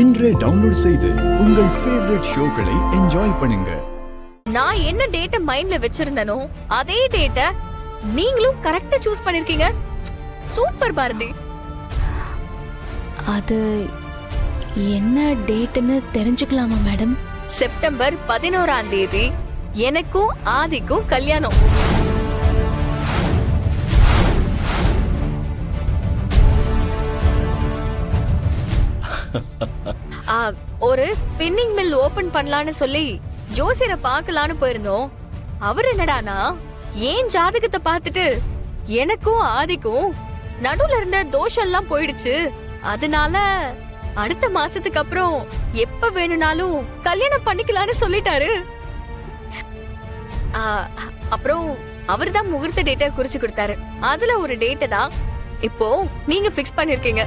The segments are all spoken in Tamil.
இன்றே டவுன்லோட் செய்து உங்கள் ஃபேவரட் ஷோக்களை என்ஜாய் பண்ணுங்க. நான் என்ன டேட்ட மைண்ட்ல வச்சிருந்தனோ அதே டேட்ட நீங்களும் கரெக்ட்டா சூஸ் பண்ணிருக்கீங்க. சூப்பர் பாரதி. அது என்ன டேட்னு தெரிஞ்சுக்கலாமா மேடம்? செப்டம்பர் 11ஆம் தேதி எனக்கும் ஆதிக்கும் கல்யாணம். ஒரு ஸ்பின்னிங் மில் ஓபன் பண்ணலான்னு சொல்லி ஜோசியரை பார்க்கலான்னு போயிருந்தோம். அவர் என்னடானா ஏன் ஜாதகத்தை பார்த்துட்டு எனக்கும் ஆதிக்கும் நடுவுல இருந்த தோஷம் எல்லாம் போயிடுச்சு, அதனால அடுத்த மாசத்துக்கு அப்புறம் எப்ப வேணும்னாலும் கல்யாணம் பண்ணிக்கலான்னு சொல்லிட்டாரு. அப்புறம் அவர்தான் முகூர்த்த டேட்டை குறிச்சு கொடுத்தாரு. அதுல ஒரு டேட்டை தான் இப்போ நீங்க பிக்ஸ் பண்ணிருக்கீங்க.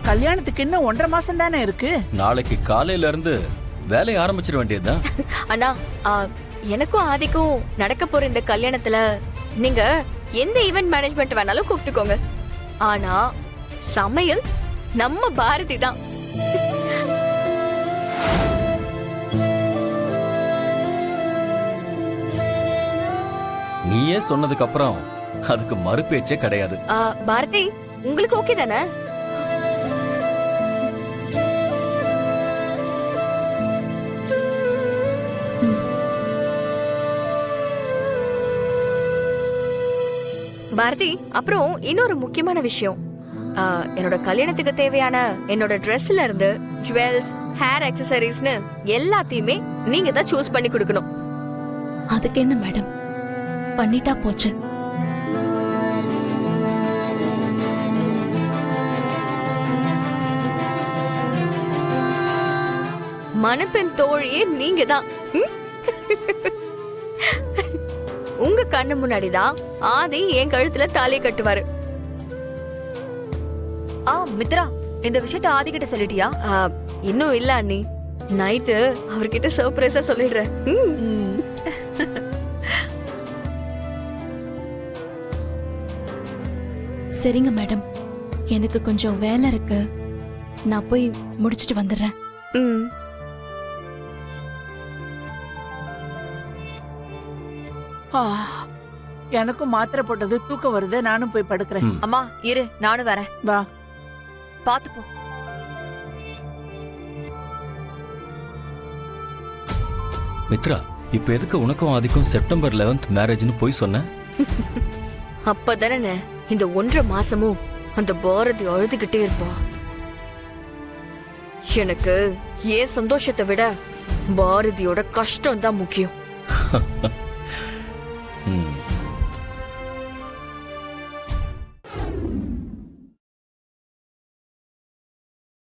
கல்யாணத்துக்கு இன்னும் 1.5 மாசம் தானே இருக்கு. நாளைக்கு காலையில இருந்து வேலையை ஆரம்பிச்சிட வேண்டியதுதான். அண்ணா, எனக்கும் ஆதிக்கும் நடக்க போற இந்த கல்யாணத்துல நீங்க எந்த ஈவென்ட் மேனேஜ்மெண்ட் வேணாலும் கூப்பிட்டுக்கோங்க. ஆனா சமையல் நம்ம பாரதி தான். நீயே சொன்னதுக்கு அப்புறம் அதுக்கு மறுபேச்சே கிடையாது. பாரதி, உங்களுக்கு ஓகே தானே? பாரதி, அப்புறம் இன்னொரு முக்கியமான விஷயம். என்னோட கல்யாணத்துக்கு தேவையான என்னோட ட்ரெஸ்ல இருந்து ஜுவல்ஸ், ஹேர் அக்சசரிஸ்னு எல்லாத்தையுமே நீங்க தான் சூஸ் பண்ணி கொடுக்கணும். அதுக்கு என்ன மேடம், பண்ணிட்டா போச்சு. மணப்பெண் தோழியே நீங்க தான். உங்க கண்ணு முன்னாடிதான் ஆதி என் கழுத்துல தாலி கட்டுவாரு. மித்ரா, இந்த விஷயத்தை ஆதி கிட்ட சொல்லிட்டியா? இன்னும் இல்ல அண்ணி. நைட்டு அவர்கிட்ட சர்ப்ரைஸா சொல்லிடுறேன். சரிங்க மேடம், எனக்கு கொஞ்சம் வேலை இருக்கு, நான் போய் முடிச்சிட்டு வந்துடுறேன். எனக்கும் மாத்திரை போட்டது தூக்கம் வருது, நானும் போய் படுக்கிறேன். அம்மா இரு, நானும் வரேன். வா, பாத்து போ. மித்ரா, இப்ப எதுக்கு உனக்கும் ஆதிக்கும் செப்டம்பர் 11th மேரேஜ்னு போய் சொன்ன? அப்பதானே இந்த 1.5 மாசமும் அந்த பாரதி அழுதுகிட்டே இருப்பா. எனக்கு ஏன் சந்தோஷத்தை விட பாரதியோட கஷ்டம் தான் முக்கியம்.